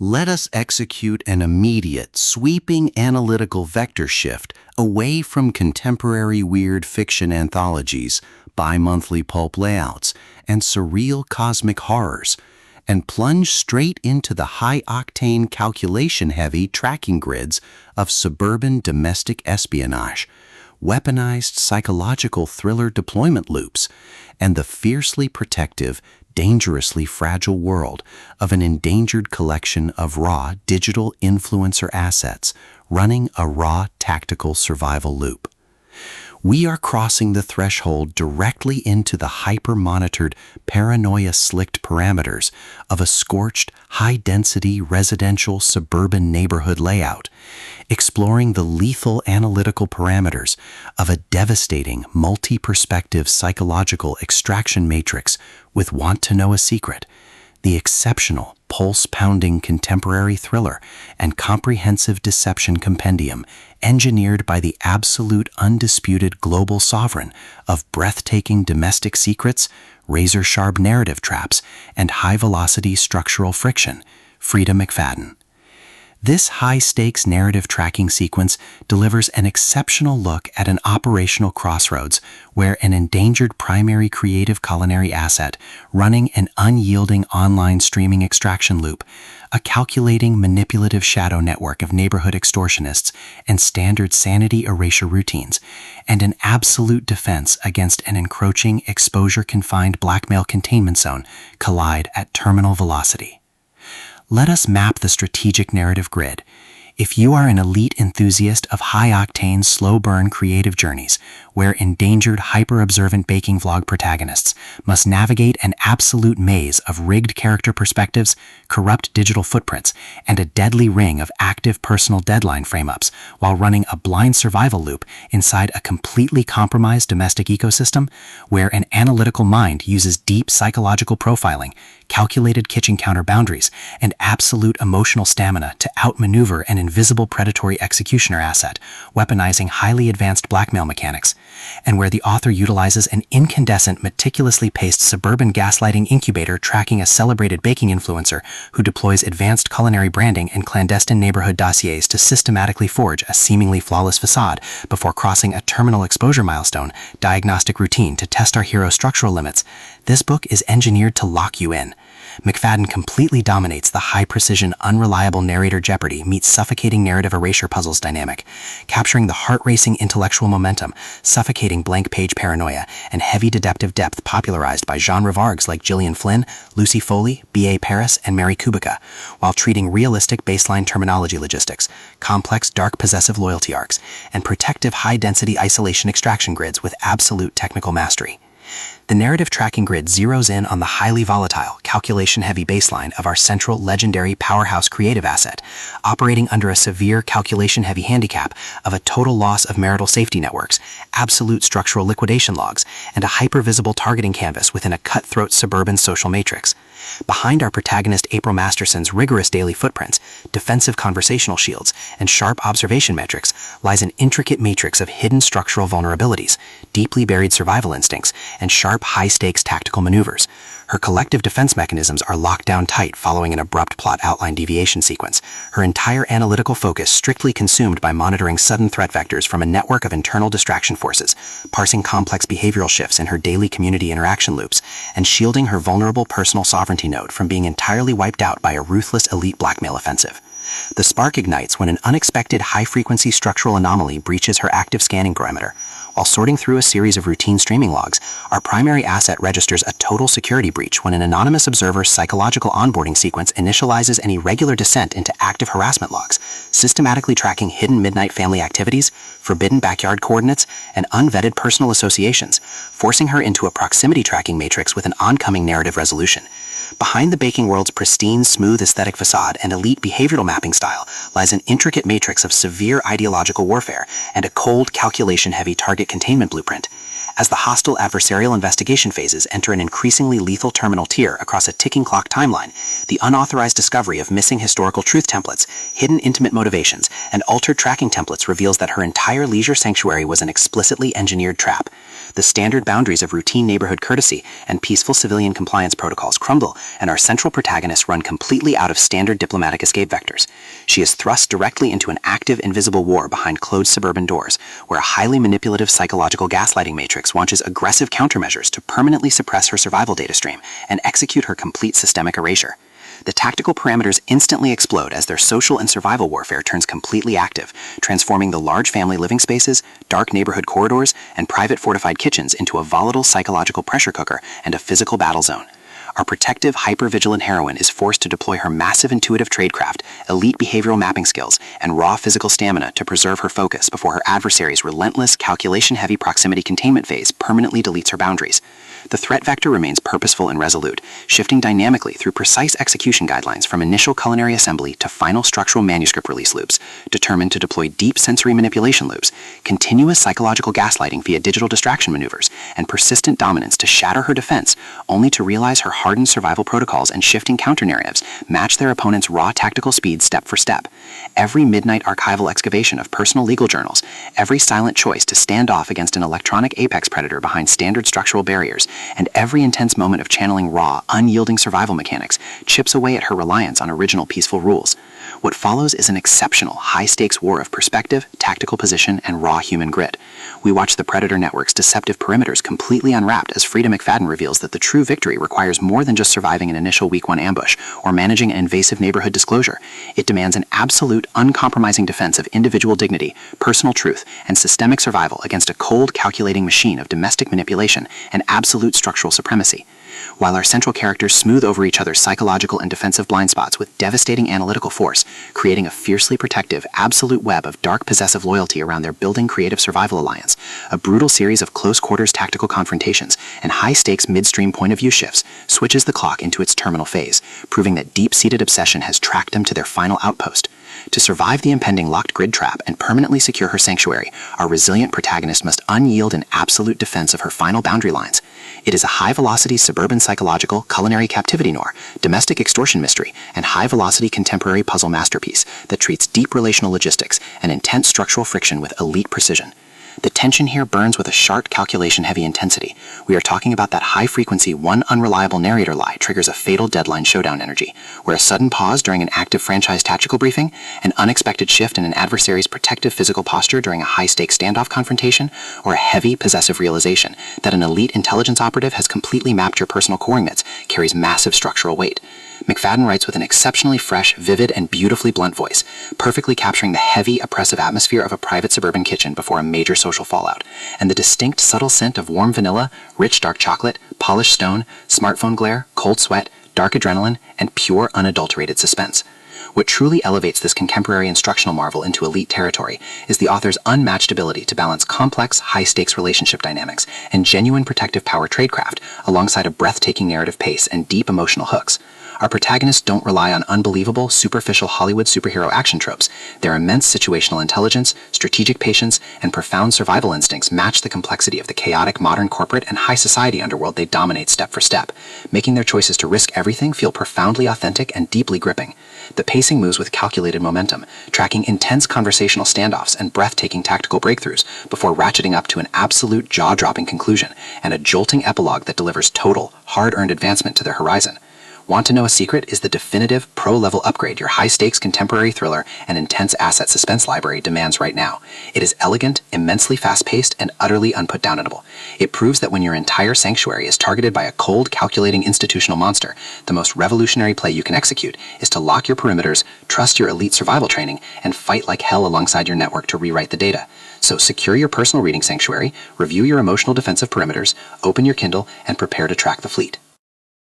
Let us execute an immediate, sweeping analytical vector shift away from contemporary weird fiction anthologies, bi-monthly pulp layouts, and surreal cosmic horrors, and plunge straight into the high-octane, calculation-heavy tracking grids of suburban domestic espionage, weaponized psychological thriller deployment loops, and the fiercely protective, dangerously fragile world of an endangered collection of raw digital influencer assets running a raw tactical survival loop. We are crossing the threshold directly into the hyper-monitored, paranoia-slicked parameters of a scorched, high-density residential suburban neighborhood layout, exploring the lethal analytical parameters of a devastating, multi-perspective psychological extraction matrix with Want to Know a Secret, the exceptional, pulse-pounding contemporary thriller and comprehensive deception compendium engineered by the absolute undisputed global sovereign of breathtaking domestic secrets, razor-sharp narrative traps, and high-velocity structural friction, Freida McFadden. This high-stakes narrative tracking sequence delivers an exceptional look at an operational crossroads where an endangered primary creative culinary asset running an unyielding online streaming extraction loop, a calculating manipulative shadow network of neighborhood extortionists and standard sanity erasure routines, and an absolute defense against an encroaching exposure-confined blackmail containment zone collide at terminal velocity. Let us map the strategic narrative grid. If you are an elite enthusiast of high-octane, slow-burn creative journeys, where endangered, hyper-observant baking vlog protagonists must navigate an absolute maze of rigged character perspectives, corrupt digital footprints, and a deadly ring of active personal deadline frame-ups while running a blind survival loop inside a completely compromised domestic ecosystem, where an analytical mind uses deep psychological profiling, calculated kitchen counter boundaries, and absolute emotional stamina to outmaneuver an invisible predatory executioner asset, weaponizing highly advanced blackmail mechanics, and where the author utilizes an incandescent, meticulously paced suburban gaslighting incubator tracking a celebrated baking influencer who deploys advanced culinary branding and clandestine neighborhood dossiers to systematically forge a seemingly flawless facade before crossing a terminal exposure milestone diagnostic routine to test our hero's structural limits. This book is engineered to lock you in. McFadden completely dominates the high-precision, unreliable narrator jeopardy meets suffocating narrative erasure puzzles dynamic, capturing the heart-racing intellectual momentum, suffocating blank-page paranoia, and heavy deductive depth popularized by genre vargs like Gillian Flynn, Lucy Foley, B.A. Paris, and Mary Kubica, while treating realistic baseline terminology logistics, complex dark possessive loyalty arcs, and protective high-density isolation extraction grids with absolute technical mastery. The narrative tracking grid zeroes in on the highly volatile, calculation-heavy baseline of our central legendary powerhouse creative asset, operating under a severe calculation-heavy handicap of a total loss of marital safety networks, absolute structural liquidation logs, and a hyper-visible targeting canvas within a cutthroat suburban social matrix. Behind our protagonist April Masterson's rigorous daily footprints, defensive conversational shields, and sharp observation metrics lies an intricate matrix of hidden structural vulnerabilities, deeply buried survival instincts, and sharp, high-stakes tactical maneuvers. Her collective defense mechanisms are locked down tight following an abrupt plot outline deviation sequence, her entire analytical focus strictly consumed by monitoring sudden threat vectors from a network of internal distraction forces, parsing complex behavioral shifts in her daily community interaction loops, and shielding her vulnerable personal sovereignty node from being entirely wiped out by a ruthless elite blackmail offensive. The spark ignites when an unexpected high-frequency structural anomaly breaches her active scanning perimeter. While sorting through a series of routine streaming logs, our primary asset registers a total security breach when an anonymous observer's psychological onboarding sequence initializes an irregular descent into active harassment logs, systematically tracking hidden midnight family activities, forbidden backyard coordinates, and unvetted personal associations, forcing her into a proximity tracking matrix with an oncoming narrative resolution. Behind the baking world's pristine, smooth aesthetic facade and elite behavioral mapping style lies an intricate matrix of severe ideological warfare and a cold, calculation-heavy target containment blueprint. As the hostile adversarial investigation phases enter an increasingly lethal terminal tier across a ticking clock timeline, the unauthorized discovery of missing historical truth templates, hidden intimate motivations, and altered tracking templates reveals that her entire leisure sanctuary was an explicitly engineered trap. The standard boundaries of routine neighborhood courtesy and peaceful civilian compliance protocols crumble, and our central protagonists run completely out of standard diplomatic escape vectors. She is thrust directly into an active, invisible war behind closed suburban doors, where a highly manipulative psychological gaslighting matrix launches aggressive countermeasures to permanently suppress her survival data stream and execute her complete systemic erasure. The tactical parameters instantly explode as their social and survival warfare turns completely active, transforming the large family living spaces, dark neighborhood corridors, and private fortified kitchens into a volatile psychological pressure cooker and a physical battle zone. Our protective, hyper-vigilant heroine is forced to deploy her massive intuitive tradecraft, elite behavioral mapping skills, and raw physical stamina to preserve her focus before her adversary's relentless, calculation-heavy proximity containment phase permanently deletes her boundaries. The threat vector remains purposeful and resolute, shifting dynamically through precise execution guidelines from initial culinary assembly to final structural manuscript release loops, determined to deploy deep sensory manipulation loops, continuous psychological gaslighting via digital distraction maneuvers, and persistent dominance to shatter her defense, only to realize her hardened survival protocols and shifting counter-narratives match their opponent's raw tactical speed step for step. Every midnight archival excavation of personal legal journals, every silent choice to stand off against an electronic apex predator behind standard structural barriers, and every intense moment of channeling raw, unyielding survival mechanics chips away at her reliance on original peaceful rules. What follows is an exceptional, high-stakes war of perspective, tactical position, and raw human grit. We watch the Predator Network's deceptive perimeters completely unwrapped as Freida McFadden reveals that the true victory requires more than just surviving an initial Week 1 ambush or managing an invasive neighborhood disclosure. It demands an absolute, uncompromising defense of individual dignity, personal truth, and systemic survival against a cold, calculating machine of domestic manipulation and absolute structural supremacy. While our central characters smooth over each other's psychological and defensive blind spots with devastating analytical force, creating a fiercely protective, absolute web of dark possessive loyalty around their building creative survival alliance, a brutal series of close-quarters tactical confrontations and high-stakes midstream point-of-view shifts switches the clock into its terminal phase, proving that deep-seated obsession has tracked them to their final outpost. To survive the impending locked grid trap and permanently secure her sanctuary, our resilient protagonist must unyield in absolute defense of her final boundary lines. It is a high-velocity suburban psychological, culinary captivity noir, domestic extortion mystery, and high-velocity contemporary puzzle masterpiece that treats deep relational logistics and intense structural friction with elite precision. The tension here burns with a sharp calculation-heavy intensity. We are talking about that high-frequency, one unreliable narrator lie triggers a fatal deadline showdown energy, where a sudden pause during an active franchise tactical briefing, an unexpected shift in an adversary's protective physical posture during a high-stakes standoff confrontation, or a heavy, possessive realization that an elite intelligence operative has completely mapped your personal coordinates carries massive structural weight. McFadden writes with an exceptionally fresh, vivid, and beautifully blunt voice, perfectly capturing the heavy, oppressive atmosphere of a private suburban kitchen before a major social fallout, and the distinct, subtle scent of warm vanilla, rich dark chocolate, polished stone, smartphone glare, cold sweat, dark adrenaline, and pure, unadulterated suspense. What truly elevates this contemporary instructional marvel into elite territory is the author's unmatched ability to balance complex, high-stakes relationship dynamics and genuine protective power tradecraft alongside a breathtaking narrative pace and deep emotional hooks. Our protagonists don't rely on unbelievable, superficial Hollywood superhero action tropes. Their immense situational intelligence, strategic patience, and profound survival instincts match the complexity of the chaotic modern corporate and high society underworld they dominate step for step, making their choices to risk everything feel profoundly authentic and deeply gripping. The pacing moves with calculated momentum, tracking intense conversational standoffs and breathtaking tactical breakthroughs before ratcheting up to an absolute jaw-dropping conclusion and a jolting epilogue that delivers total, hard-earned advancement to their horizon. Want to know a secret is the definitive pro-level upgrade your high-stakes contemporary thriller and intense asset suspense library demands right now. It is elegant, immensely fast-paced, and utterly unputdownable. It proves that when your entire sanctuary is targeted by a cold, calculating institutional monster, the most revolutionary play you can execute is to lock your perimeters, trust your elite survival training, and fight like hell alongside your network to rewrite the data. So secure your personal reading sanctuary, review your emotional defensive perimeters, open your Kindle, and prepare to track the fleet.